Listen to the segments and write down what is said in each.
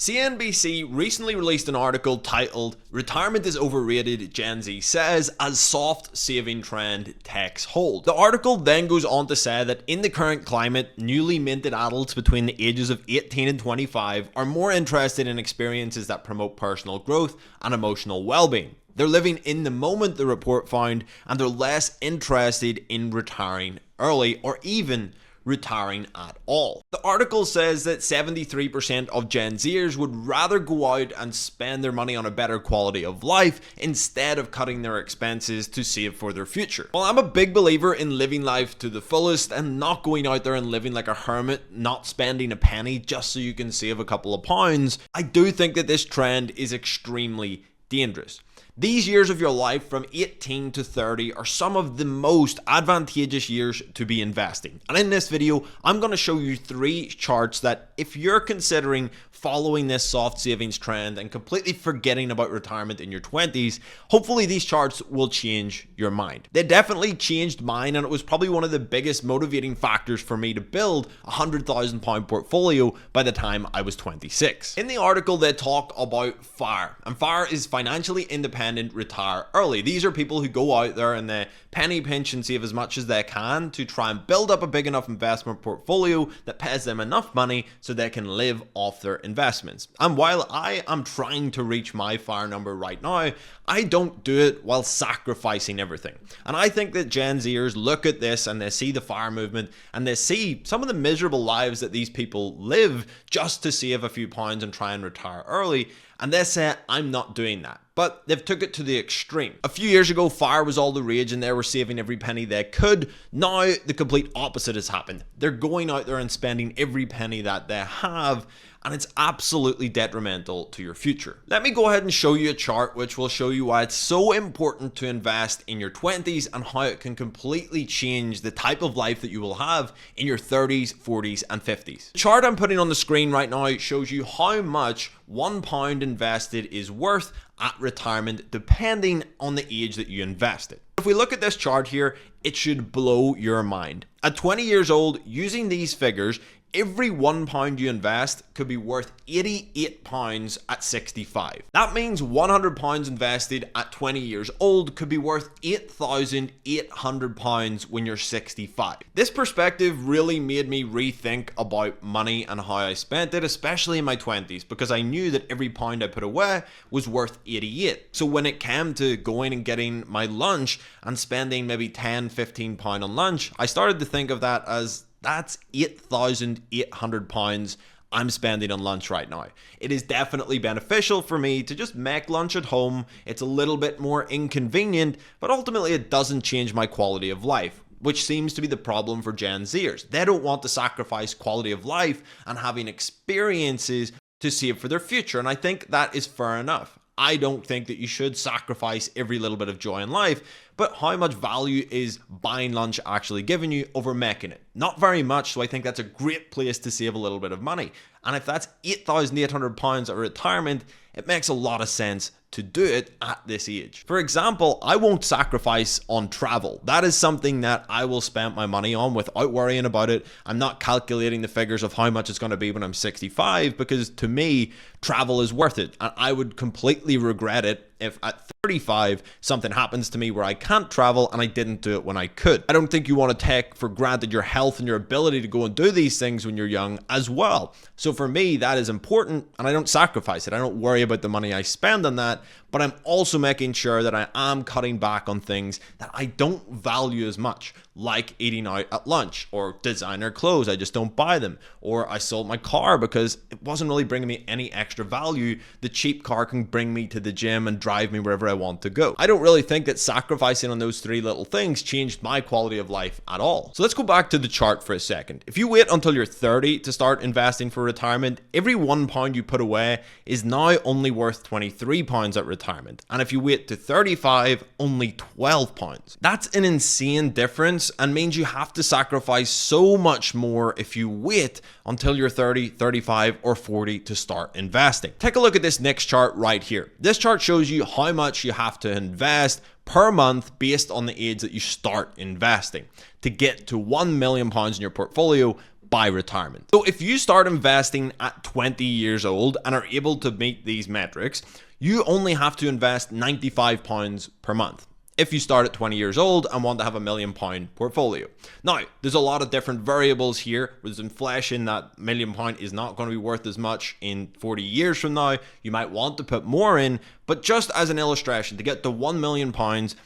CNBC recently released an article titled "Retirement is Overrated, Gen Z Says as Soft Saving Trend Takes Hold." The article then goes on to say that in the current climate, newly minted adults between the ages of 18 and 25 are more interested in experiences that promote personal growth and emotional well-being. They're living in the moment, the report found, and they're less interested in retiring early or even retiring at all. The article says that 73% of Gen Zers would rather go out and spend their money on a better quality of life instead of cutting their expenses to save for their future. While I'm a big believer in living life to the fullest and not going out there and living like a hermit, not spending a penny just so you can save a couple of pounds, I do think that this trend is extremely dangerous. These years of your life from 18 to 30 are some of the most advantageous years to be investing. And in this video, I'm going to show you 3 charts that if you're considering following this soft savings trend and completely forgetting about retirement in your 20s, hopefully these charts will change your mind. They definitely changed mine, and it was probably one of the biggest motivating factors for me to build a £100,000 portfolio by the time I was 26. In the article, they talk about FIRE, and FIRE is financially independent, retire early. These are people who go out there and they penny pinch and save as much as they can to try and build up a big enough investment portfolio that pays them enough money so they can live off their investments. And while I am trying to reach my FIRE number right now, I don't do it while sacrificing everything. And I think that Gen Zers look at this and they see the FIRE movement and they see some of the miserable lives that these people live just to save a few pounds and try and retire early, and they say, I'm not doing that. But they've took it to the extreme. A few years ago, FIRE was all the rage and they were saving every penny they could. Now, the complete opposite has happened. They're going out there and spending every penny that they have, and it's absolutely detrimental to your future. Let me go ahead and show you a chart which will show you why it's so important to invest in your 20s and how it can completely change the type of life that you will have in your 30s, 40s, and 50s. The chart I'm putting on the screen right now shows you how much £1 invested is worth at retirement depending on the age that you invested. If we look at this chart here, it should blow your mind. At 20 years old, using these figures, every £1 you invest could be worth £88 at 65. That means £100 invested at 20 years old could be worth £8,800 when you're 65. This perspective really made me rethink about money and how I spent it, especially in my 20s, because I knew that every pound I put away was worth 88. So when it came to going and getting my lunch and spending maybe £10-15 on lunch, I started to think of that as that's £8,800 I'm spending on lunch right now. It is definitely beneficial for me to just make lunch at home. It's a little bit more inconvenient, but ultimately it doesn't change my quality of life, which seems to be the problem for Gen Zers. They don't want to sacrifice quality of life and having experiences to save for their future, and I think that is fair enough. I don't think that you should sacrifice every little bit of joy in life, but how much value is buying lunch actually giving you over making it? Not very much, so I think that's a great place to save a little bit of money. And if that's £8,800 at retirement, it makes a lot of sense to do it at this age. For example, I won't sacrifice on travel. That is something that I will spend my money on without worrying about it. I'm not calculating the figures of how much it's going to be when I'm 65, because to me, travel is worth it. And I would completely regret it if at 35 something happens to me where I can't travel and I didn't do it when I could. I don't think you want to take for granted your health and your ability to go and do these things when you're young as well. So for me, that is important, and I don't sacrifice it. I don't worry about the money I spend on that, but I'm also making sure that I am cutting back on things that I don't value as much, like eating out at lunch or designer clothes. I just don't buy them. Or I sold my car because it wasn't really bringing me any extra value. The cheap car can bring me to the gym and drive me wherever I want to go. I don't really think that sacrificing on those 3 little things changed my quality of life at all. So let's go back to the chart for a second. If you wait until you're 30 to start investing for retirement, every £1 you put away is now only worth £23 at retirement. And if you wait to 35, only £12. That's an insane difference and means you have to sacrifice so much more if you wait until you're 30, 35, or 40 to start investing. Take a look at this next chart right here. This chart shows you how much you have to invest per month based on the age that you start investing to get to £1 million in your portfolio by retirement. So if you start investing at 20 years old and are able to meet these metrics, you only have to invest £95 per month if you start at 20 years old and want to have £1 million portfolio. Now, there's a lot of different variables here. With inflation, that £1 million is not going to be worth as much in 40 years from now. You might want to put more in, but just as an illustration, to get to £1 million,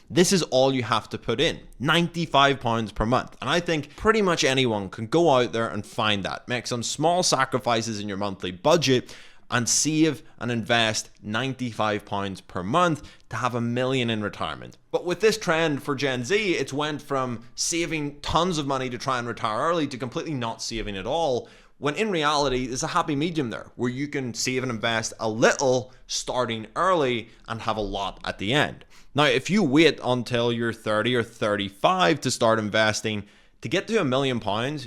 this is all you have to put in, £95 per month. And I think pretty much anyone can go out there and find that. Make some small sacrifices in your monthly budget and save and invest £95 per month to have £1 million in retirement. But with this trend for Gen Z, it's went from saving tons of money to try and retire early to completely not saving at all, when in reality, there's a happy medium there where you can save and invest a little starting early and have a lot at the end. Now, if you wait until you're 30 or 35 to start investing, to get to £1 million,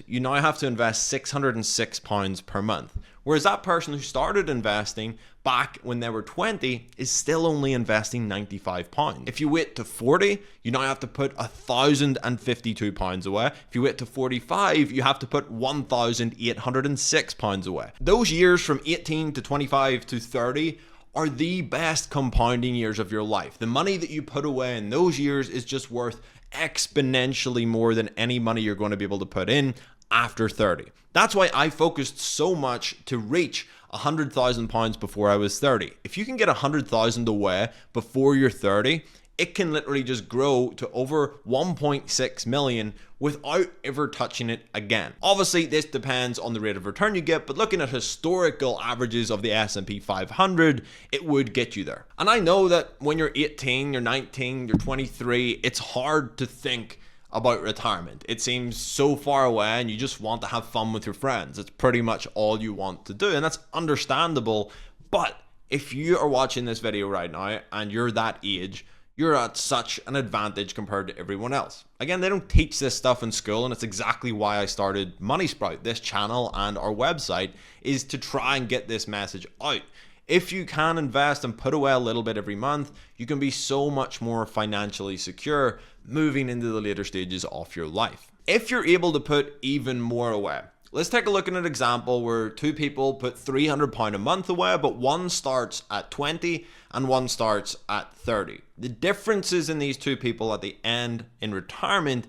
you now have to invest £606 per month. Whereas that person who started investing back when they were 20 is still only investing £95. If you wait to 40, you now have to put £1,052 away. If you wait to 45, you have to put £1,806 away. Those years from 18 to 25 to 30 are the best compounding years of your life. The money that you put away in those years is just worth exponentially more than any money you're going to be able to put in after 30. That's why I focused so much to reach £100,000 before I was 30. If you can get 100,000 away before you're 30, it can literally just grow to over 1.6 million without ever touching it again. Obviously, this depends on the rate of return you get, but looking at historical averages of the S&P 500, it would get you there. And I know that when you're 18, you're 19, you're 23, it's hard to think about retirement. It seems so far away and you just want to have fun with your friends. It's pretty much all you want to do, and that's understandable. But if you are watching this video right now and you're that age, you're at such an advantage compared to everyone else. Again, they don't teach this stuff in school, and it's exactly why I started Money Sprout. This channel and our website is to try and get this message out. If you can invest and put away a little bit every month, you can be so much more financially secure moving into the later stages of your life. If you're able to put even more away, let's take a look at an example where two people put £300 a month away, but one starts at 20 and one starts at 30. The differences in these two people at the end in retirement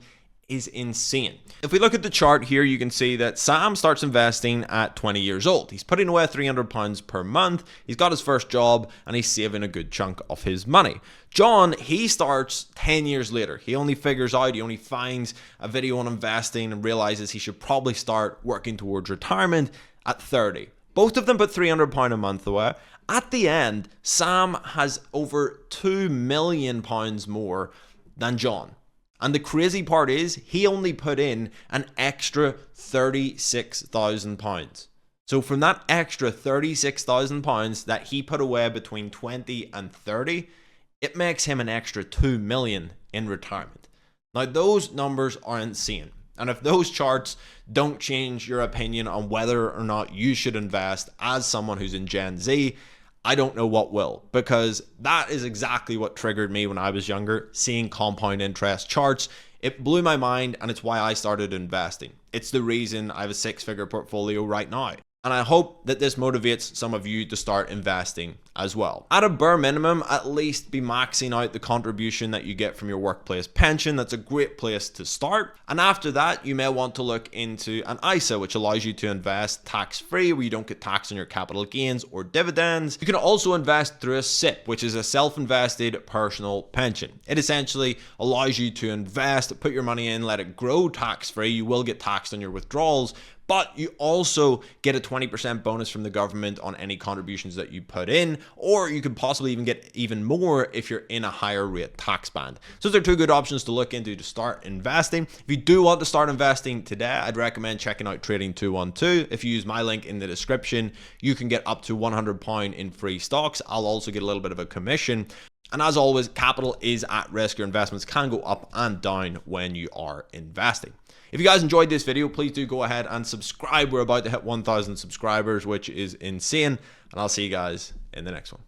is insane. If we look at the chart here, you can see that Sam starts investing at 20 years old. He's putting away £300 per month. He's got his first job and he's saving a good chunk of his money. John, he starts 10 years later. He only finds a video on investing and realizes he should probably start working towards retirement at 30. Both of them put £300 a month away. At the end, Sam has over £2 million more than John. And the crazy part is he only put in an extra £36,000. So from that extra £36,000 that he put away between 20 and 30, it makes him an extra $2 million in retirement. Now those numbers are insane. And if those charts don't change your opinion on whether or not you should invest as someone who's in Gen Z, I don't know what will, because that is exactly what triggered me when I was younger, seeing compound interest charts. It blew my mind, and it's why I started investing. It's the reason I have a 6-figure portfolio right now. And I hope that this motivates some of you to start investing as well. At a bare minimum, at least be maxing out the contribution that you get from your workplace pension. That's a great place to start. And after that, you may want to look into an ISA, which allows you to invest tax-free, where you don't get taxed on your capital gains or dividends. You can also invest through a SIP, which is a self-invested personal pension. It essentially allows you to invest, put your money in, let it grow tax-free. You will get taxed on your withdrawals, but you also get a 20% bonus from the government on any contributions that you put in, or you could possibly even get even more if you're in a higher rate tax band. So those are two good options to look into to start investing. If you do want to start investing today, I'd recommend checking out Trading 212. If you use my link in the description, you can get up to £100 in free stocks. I'll also get a little bit of a commission. And as always, capital is at risk. Your investments can go up and down when you are investing. If you guys enjoyed this video, please do go ahead and subscribe. We're about to hit 1,000 subscribers, which is insane. And I'll see you guys in the next one.